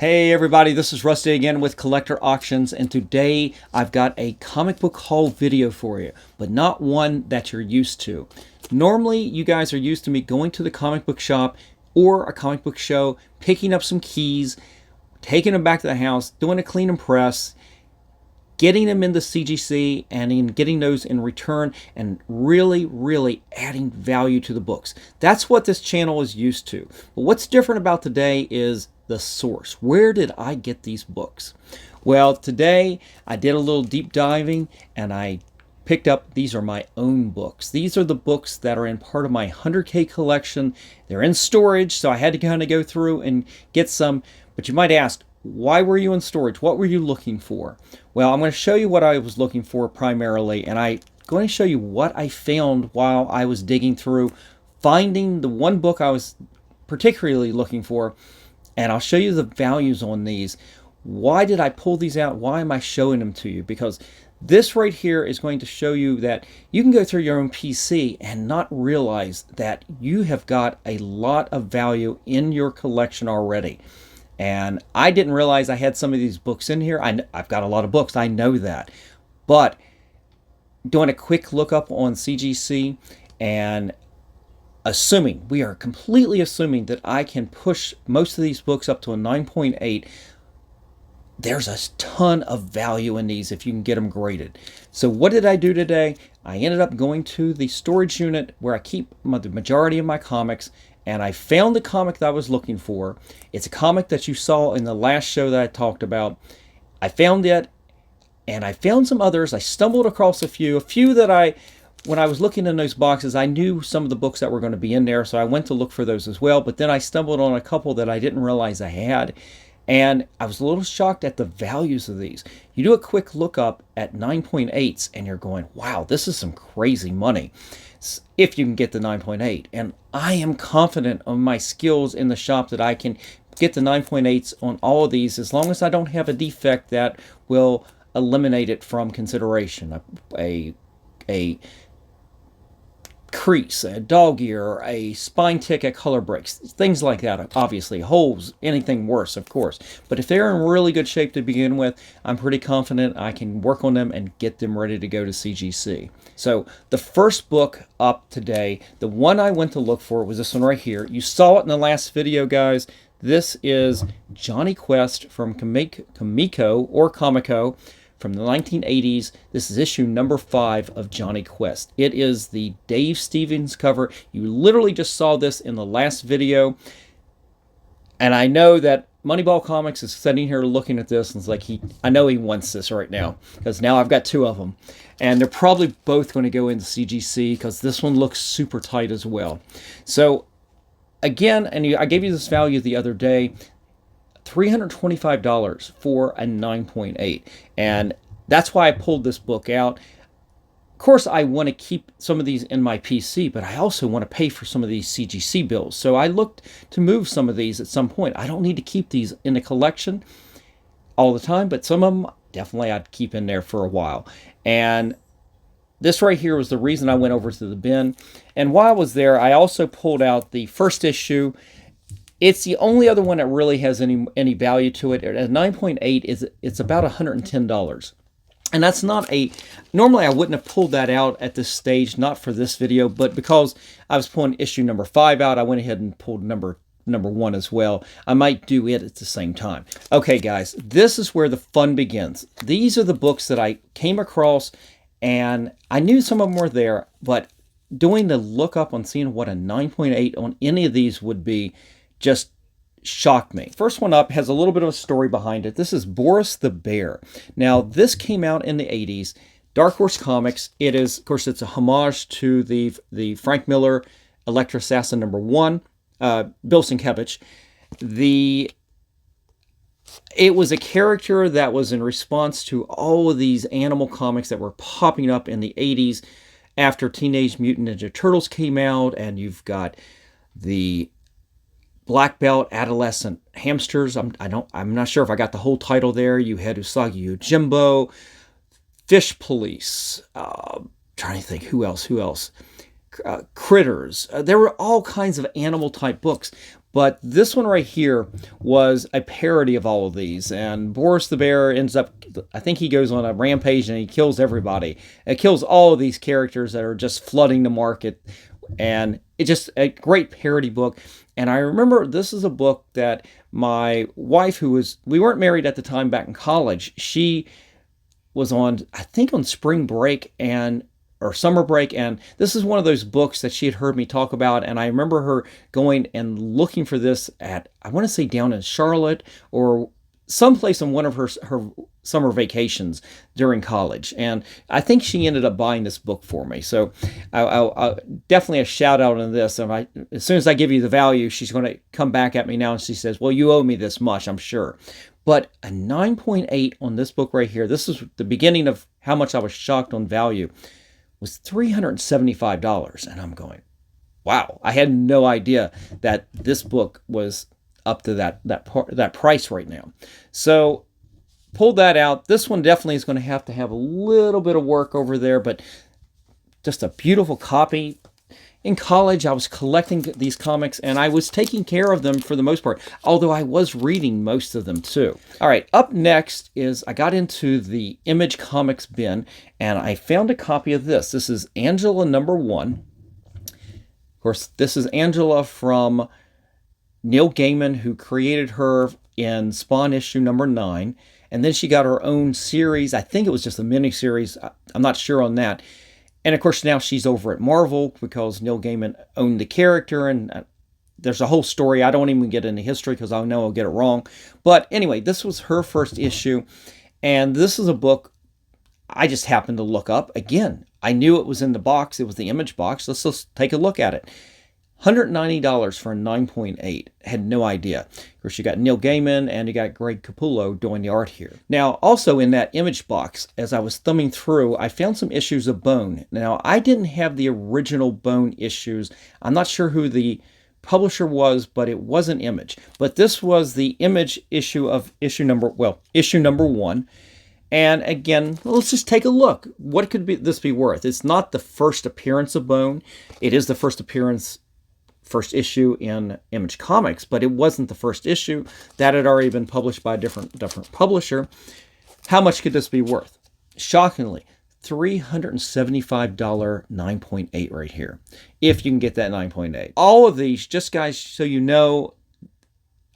Hey everybody, this is Rusty again with Collector Auctions, and today I've got a comic book haul video for you, but not one that you're used to. Normally, you guys are used to me going to the comic book shop or a comic book show, picking up some keys, taking them back to the house, doing a clean and press, getting them into CGC and getting those in return and really adding value to the books. That's what this channel is used to. But what's different about today is the source. Where did I get these books? Well, today I did a little deep diving and I picked up, these are my own books. These are the books that are in part of my 100K collection. They're in storage, so I had to kind of go through and get some. But you might ask, why were you in storage? What were you looking for? Well, I'm going to show you what I was looking for primarily, and I'm going to show you what I found while I was digging through, finding the one book I was particularly looking for, and I'll show you the values on these. Why did I pull these out? Why am I showing them to you? Because this right here is going to show you that you can go through your own PC and not realize that you have got a lot of value in your collection already. And I didn't realize I had some of these books in here. I've got a lot of books, I know that. But doing a quick look up on CGC and assuming, we are completely assuming that I can push most of these books up to a 9.8, there's a ton of value in these if you can get them graded. So what did I do today? I ended up going to the storage unit where I keep the majority of my comics, and I found the comic that I was looking for. It's a comic that you saw in the last show that I talked about. I found it, and I found some others. I stumbled across a few that when I was looking in those boxes, I knew some of the books that were going to be in there, so I went to look for those as well. But then I stumbled on a couple that I didn't realize I had, and I was a little shocked at the values of these. You do a quick look up at 9.8s, and you're going, wow, this is some crazy money, if you can get the 9.8. And I am confident of my skills in the shop that I can get the 9.8s on all of these, as long as I don't have a defect that will eliminate it from consideration. A crease, a dog ear, a spine tick at color breaks, things like that. Obviously, holes, anything worse, of course. But if they're in really good shape to begin with, I'm pretty confident I can work on them and get them ready to go to CGC. So the first book up today, the one I went to look for, was this one right here. You saw it in the last video, guys. This is Jonny Quest from Comico or Comico from the 1980s. This is issue number 5 of Jonny Quest. It is the Dave Stevens cover. You literally just saw this in the last video. And I know that Moneyball Comics is sitting here looking at this and it's like, I know he wants this right now, because now I've got 2 of them. And they're probably both going to go into CGC because this one looks super tight as well. So again, and I gave you this value the other day, $325 for a 9.8, and that's why I pulled this book out. Of course, I want to keep some of these in my PC, but I also want to pay for some of these CGC bills. So I looked to move some of these at some point. I don't need to keep these in the collection all the time, but some of them definitely I'd keep in there for a while. And this right here was the reason I went over to the bin. And while I was there, I also pulled out the first issue. It's the only other one that really has any value to it. At 9.8, it's about $110. And that's not normally I wouldn't have pulled that out at this stage, not for this video, but because I was pulling issue number 5 out, I went ahead and pulled number 1 as well. I might do it at the same time. Okay, guys, this is where the fun begins. These are the books that I came across, and I knew some of them were there, but doing the lookup on seeing what a 9.8 on any of these would be just shocked me. First one up has a little bit of a story behind it. This is Boris the Bear. Now, this came out in the 80s. Dark Horse Comics. It is, of course, it's a homage to the Frank Miller Electra Assassin #1, Bill Sienkiewicz. It was a character that was in response to all of these animal comics that were popping up in the 80s after Teenage Mutant Ninja Turtles came out, and you've got the Black Belt Adolescent Hamsters. I'm not sure if I got the whole title there. You had Usagi Yojimbo, Fish Police. Trying to think who else. Critters. There were all kinds of animal type books, But this one right here was a parody of all of these. And Boris the Bear ends up, I think he goes on a rampage and he kills everybody. It kills all of these characters that are just flooding the market. And it's just a great parody book. And I remember this is a book that my wife, we weren't married at the time back in college, she was on, I think on spring break or summer break, and this is one of those books that she had heard me talk about, and I remember her going and looking for this at, I want to say down in Charlotte or someplace on one of her summer vacations during college, and I think she ended up buying this book for me. So I definitely a shout out on this. And as soon as I give you the value, she's going to come back at me now and she says, well, you owe me this much, I'm sure. But a 9.8 on this book right here, this is the beginning of how much I was shocked on value, was $375. And I'm going, wow, I had no idea that this book was up to that price right now. So pulled that out. This one definitely is going to have a little bit of work over there, but just a beautiful copy. In college, I was collecting these comics, and I was taking care of them for the most part, although I was reading most of them too. All right, up next is I got into the Image Comics bin, and I found a copy of this. This is Angela #1. Of course, this is Angela from Neil Gaiman, who created her in Spawn issue #9, and then she got her own series. I think it was just a mini-series. I'm not sure on that. And of course, now she's over at Marvel because Neil Gaiman owned the character, and there's a whole story. I don't even get into history because I know I'll get it wrong. But anyway, this was her first issue, and this is a book I just happened to look up. Again, I knew it was in the box. It was the Image box. Let's just take a look at it. $190 for a 9.8. Had no idea. Of course, you got Neil Gaiman and you got Greg Capullo doing the art here. Now, also in that Image box, as I was thumbing through, I found some issues of Bone. Now, I didn't have the original Bone issues. I'm not sure who the publisher was, but it wasn't Image. But this was the Image issue of issue #1. And again, let's just take a look. What could this be worth? It's not the first appearance of Bone. It is the first issue in Image Comics, but it wasn't the first issue. That had already been published by a different publisher. How much could this be worth? Shockingly, $375 9.8 right here, if you can get that 9.8. All of these, just guys, so you know,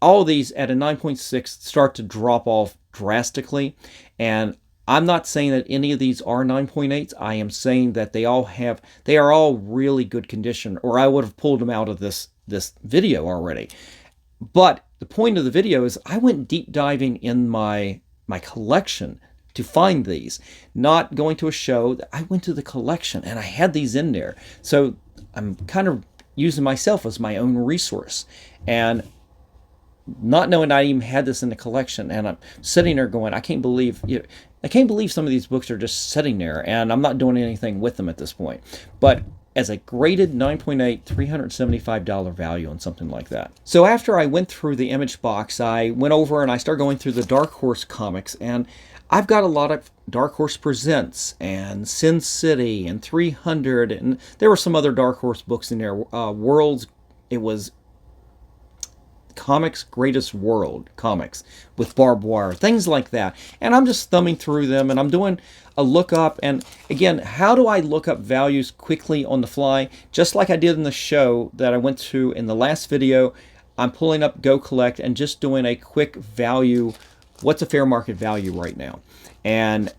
all of these at a 9.6 start to drop off drastically, and I'm not saying that any of these are 9.8s. I am saying that they are all really good condition, or I would have pulled them out of this video already. But the point of the video is I went deep diving in my collection to find these, not going to a show. I went to the collection and I had these in there. So I'm kind of using myself as my own resource, and not knowing I even had this in the collection, and I'm sitting there going, I can't believe some of these books are just sitting there, and I'm not doing anything with them at this point. But as a graded 9.8, $375 value on something like that. So after I went through the Image box, I went over and I started going through the Dark Horse comics, and I've got a lot of Dark Horse Presents and Sin City and 300, and there were some other Dark Horse books in there. It was Comics Greatest World comics with barbed wire, things like that. And I'm just thumbing through them, and I'm doing a lookup. And again, how do I look up values quickly on the fly? Just like I did in the show that I went to in the last video, I'm pulling up Go Collect and just doing a quick value. What's a fair market value right now? And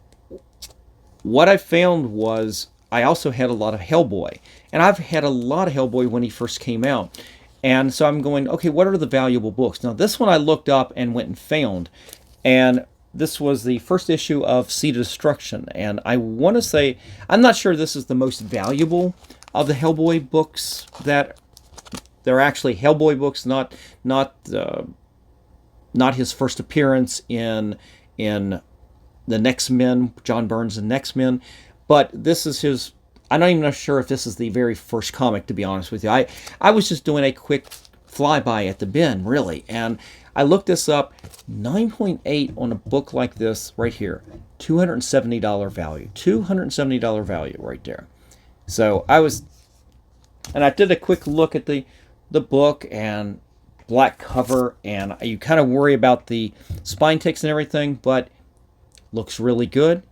what I found was I also had a lot of Hellboy, and I've had a lot of Hellboy when he first came out. And so I'm going, okay, what are the valuable books? Now, this one I looked up and went and found, and this was the first issue of Seed of Destruction. And I want to say, I'm not sure this is the most valuable of the Hellboy books. That they're actually Hellboy books, not his first appearance in the Next Men, John Byrne's and Next Men, but this is his. I'm not even sure if this is the very first comic, to be honest with you. I was just doing a quick flyby at the bin, really. And I looked this up. 9.8 on a book like this right here. $270 value. $270 value right there. So I did a quick look at the book, and black cover, and you kind of worry about the spine ticks and everything, but looks really good.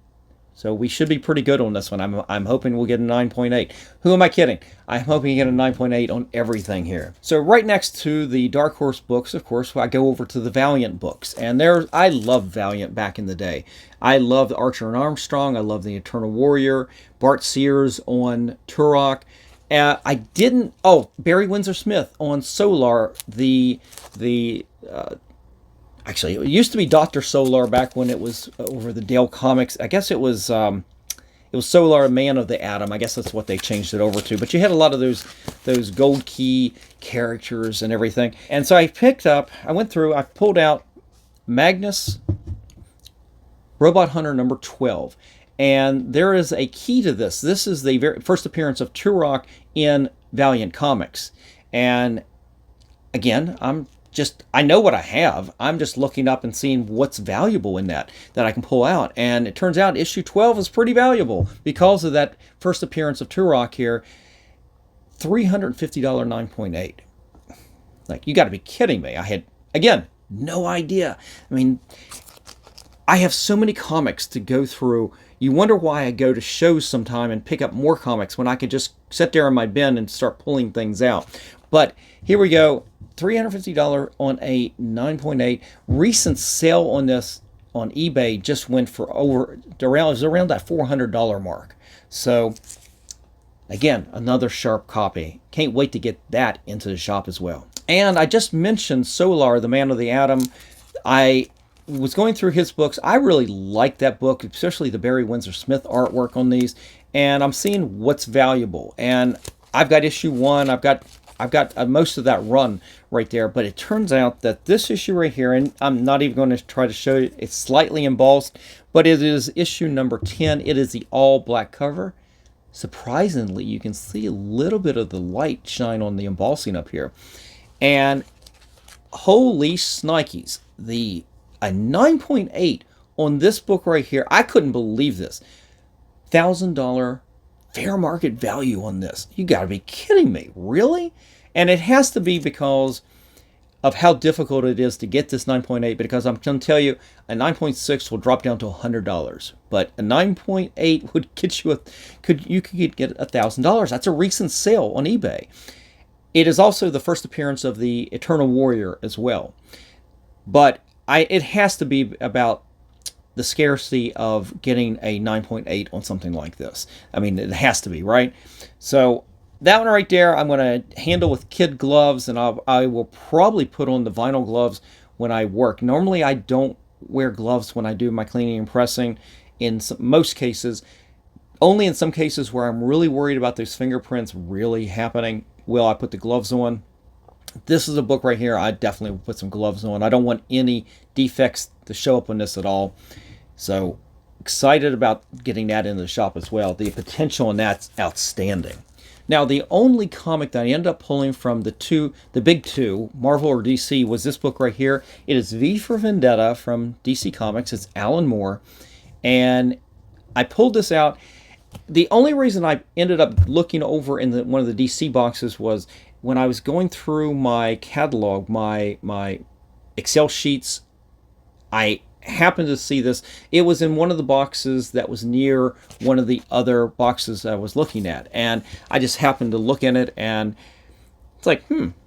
So we should be pretty good on this one. I'm hoping we'll get a 9.8. Who am I kidding? I'm hoping to get a 9.8 on everything here. So right next to the Dark Horse books, of course, I go over to the Valiant books. And I loved Valiant back in the day. I loved Archer and Armstrong. I loved the Eternal Warrior. Bart Sears on Turok. I didn't... Oh, Barry Windsor Smith on Solar. Actually, it used to be Dr. Solar back when it was over the Dale Comics. I guess it was Solar, Man of the Atom. I guess that's what they changed it over to. But you had a lot of those gold key characters and everything. And so I pulled out Magnus, Robot Hunter number 12. And there is a key to this. This is the very first appearance of Turok in Valiant Comics. And again, I know what I have. I'm just looking up and seeing what's valuable in that I can pull out. And it turns out issue 12 is pretty valuable because of that first appearance of Turok here. $350 9.8. Like, you got to be kidding me. I had, again, no idea. I mean, I have so many comics to go through. You wonder why I go to shows sometime and pick up more comics when I could just sit there in my bin and start pulling things out. But here we go. $350 on a 9.8. Recent sale on this on eBay just went for it was around that $400 mark. So again, another sharp copy. Can't wait to get that into the shop as well. And I just mentioned Solar, the Man of the Atom. I was going through his books. I really like that book, especially the Barry Windsor Smith artwork on these. And I'm seeing what's valuable. And I've got issue 1. I've got most of that run right there, but it turns out that this issue right here, and I'm not even going to try to show you, it's slightly embossed, but it is issue number 10. It is the all black cover. Surprisingly, you can see a little bit of the light shine on the embossing up here. And holy snikes, a 9.8 on this book right here. I couldn't believe this. $1,000 fair market value on this. You got to be kidding me. Really? And it has to be because of how difficult it is to get this 9.8, because I'm going to tell you, a 9.6 will drop down to $100. But a 9.8 would get you you could get $1,000. That's a recent sale on eBay. It is also the first appearance of the Eternal Warrior as well. But it has to be about the scarcity of getting a 9.8 on something like this. I mean, it has to be, right? So that one right there, I'm going to handle with kid gloves, and I will probably put on the vinyl gloves when I work. Normally, I don't wear gloves when I do my cleaning and pressing in most cases. Only in some cases where I'm really worried about those fingerprints really happening will I put the gloves on. This is a book right here. I definitely will put some gloves on. I don't want any defects to show up on this at all. So excited about getting that into the shop as well. The potential in that's outstanding. Now, the only comic that I ended up pulling from the big two, Marvel or DC, was this book right here. It is V for Vendetta from DC Comics. It's Alan Moore. And I pulled this out. The only reason I ended up looking over in one of the DC boxes was when I was going through my catalog, my Excel sheets, I happened to see this. It was in one of the boxes that was near one of the other boxes I was looking at. And I just happened to look in it, and it's like,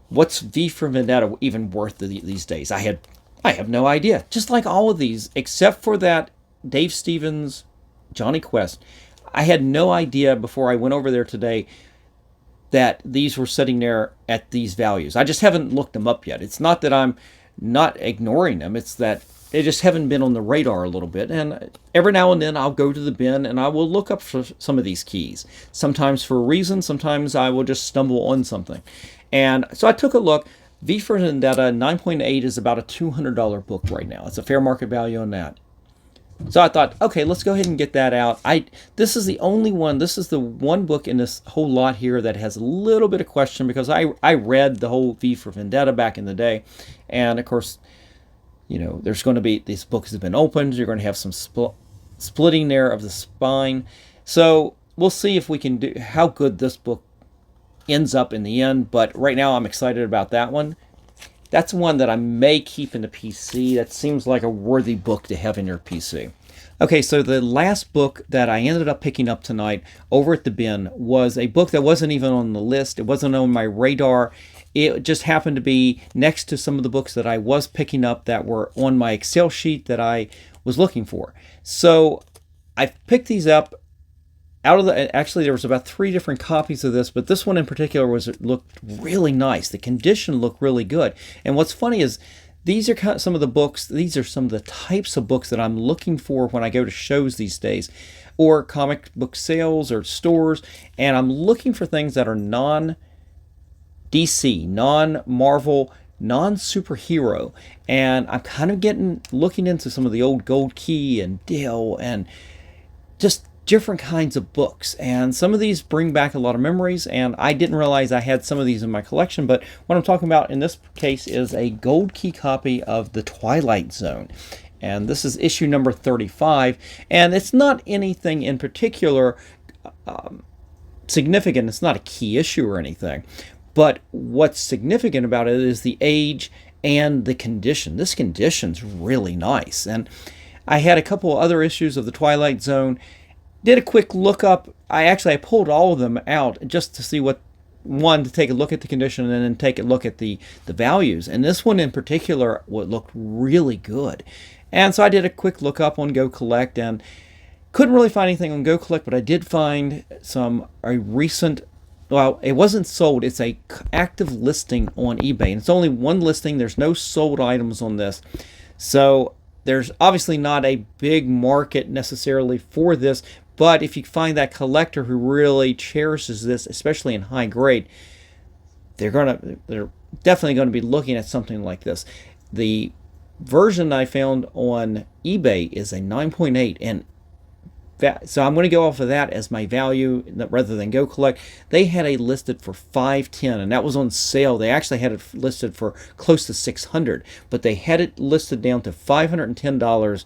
what's V for Vendetta even worth these days? I have no idea. Just like all of these, except for that Dave Stevens, Johnny Quest. I had no idea before I went over there today that these were sitting there at these values. I just haven't looked them up yet. It's not that I'm not ignoring them. It's that they just haven't been on the radar a little bit. And every now and then I'll go to the bin and I will look up for some of these keys. Sometimes for a reason, sometimes I will just stumble on something. And so I took a look. V for Vendetta 9.8 is about a $200 book right now. It's a fair market value on that. So I thought, okay, let's go ahead and get that out. This is the only one, this is the one book in this whole lot here that has a little bit of question, because I read the whole V for Vendetta back in the day. And of course, you know, there's going to be, these books have been opened. You're going to have some splitting there of the spine. So we'll see if we can do, how good this book ends up in the end. But right now I'm excited about that one. that's one that I may keep in the PC. That seems like a worthy book to have in your PC. Okay, so the last book that I ended up picking up tonight over at the bin was a book that wasn't even on the list. It wasn't on my radar. It just happened to be next to some of the books that I was picking up that were on my Excel sheet that I was looking for. So I picked these up out of the, actually there was about 3 different copies of this, but this one in particular looked really nice. The condition looked really good. And what's funny is these are some of the books, these are some of the types of books that I'm looking for when I go to shows these days, or comic book sales or stores, and I'm looking for things that are non-DC, non-Marvel, non-superhero. And I'm kind of looking into some of the old Gold Key and Dale and just different kinds of books, and some of these bring back a lot of memories, and I didn't realize I had some of these in my collection. But what I'm talking about in this case is a Gold Key copy of The Twilight Zone, and this is issue number 35, and it's not anything in particular significant. It's not a key issue or anything, but what's significant about it is the age and the condition. This condition's really nice, and I had a couple other issues of The Twilight Zone. Did a quick look up. I pulled all of them out just to see to take a look at the condition and then take a look at the values. And this one in particular looked really good. And so I did a quick look up on Go Collect and couldn't really find anything on Go Collect, but I did find a recent, well, it wasn't sold. It's a active listing on eBay. And it's only one listing. There's no sold items on this. So there's obviously not a big market necessarily for this, but if you find that collector who really cherishes this, especially in high grade, they're definitely going to be looking at something like this. The version I found on eBay is a 9.8, and so I'm going to go off of that as my value rather than Go Collect. They had it listed for $510, and that was on sale. They actually had it listed for close to $600, but they had it listed down to $510,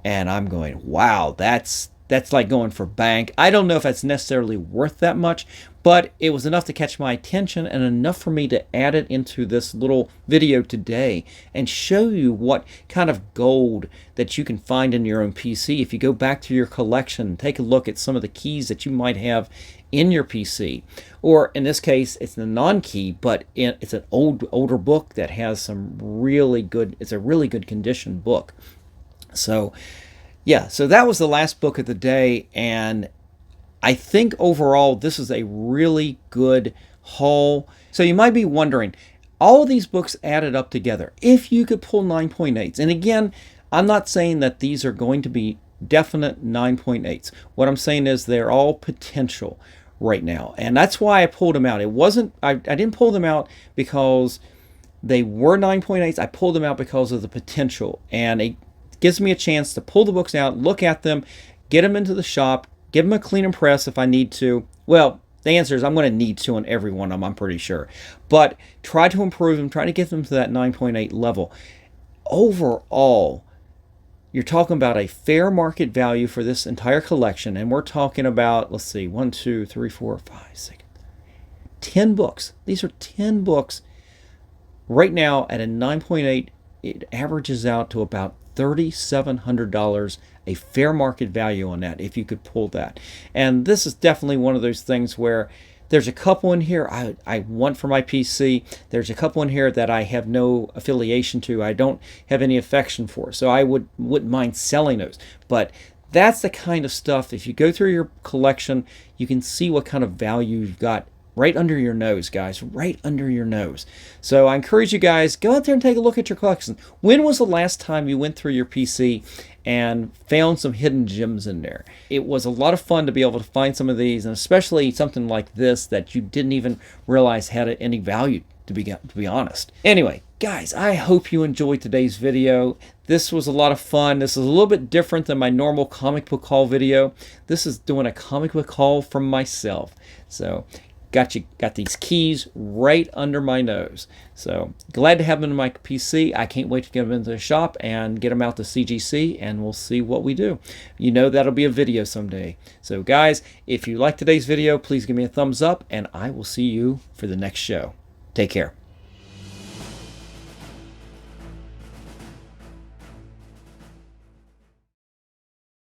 and I'm going, wow, that's like going for bank. I don't know if that's necessarily worth that much, but it was enough to catch my attention and enough for me to add it into this little video today and show you what kind of gold that you can find in your own PC. If you go back to your collection and take a look at some of the keys that you might have in your PC, or in this case it's the non-key, but it's an older book that has some really good, it's a really good condition book. So yeah, so that was the last book of the day, and I think overall this is a really good haul. So you might be wondering, all of these books added up together, if you could pull 9.8s, and again, I'm not saying that these are going to be definite 9.8s. What I'm saying is they're all potential right now, and that's why I pulled them out. It wasn't, I didn't pull them out because they were 9.8s. I pulled them out because of the potential, and it gives me a chance to pull the books out, look at them, get them into the shop, give them a clean and press if I need to. Well, the answer is I'm going to need to on every one of them, I'm pretty sure. But try to improve them, try to get them to that 9.8 level. Overall, you're talking about a fair market value for this entire collection, and we're talking about, let's see, 1, 2, 3, 4, 5, 6, 10 books. These are 10 books. Right now, at a 9.8, it averages out to about $3,700, a fair market value on that, if you could pull that. And this is definitely one of those things where there's a couple in here I want for my PC. There's a couple in here that I have no affiliation to. I don't have any affection for. So I wouldn't mind selling those. But that's the kind of stuff, if you go through your collection, you can see what kind of value you've got right under your nose, guys, right under your nose. So I encourage you guys, go out there and take a look at your collection. When was the last time you went through your PC and found some hidden gems in there? It was a lot of fun to be able to find some of these, and especially something like this that you didn't even realize had any value, to be honest. Anyway, guys, I hope you enjoyed today's video. This was a lot of fun. This is a little bit different than my normal comic book haul video. This is doing a comic book haul from myself. So got these keys right under my nose. So glad to have them in my PC. I can't wait to get them into the shop and get them out to CGC, and we'll see what we do. You know, that'll be a video someday. So guys, if you like today's video, please give me a thumbs up, and I will see you for the next show. Take care.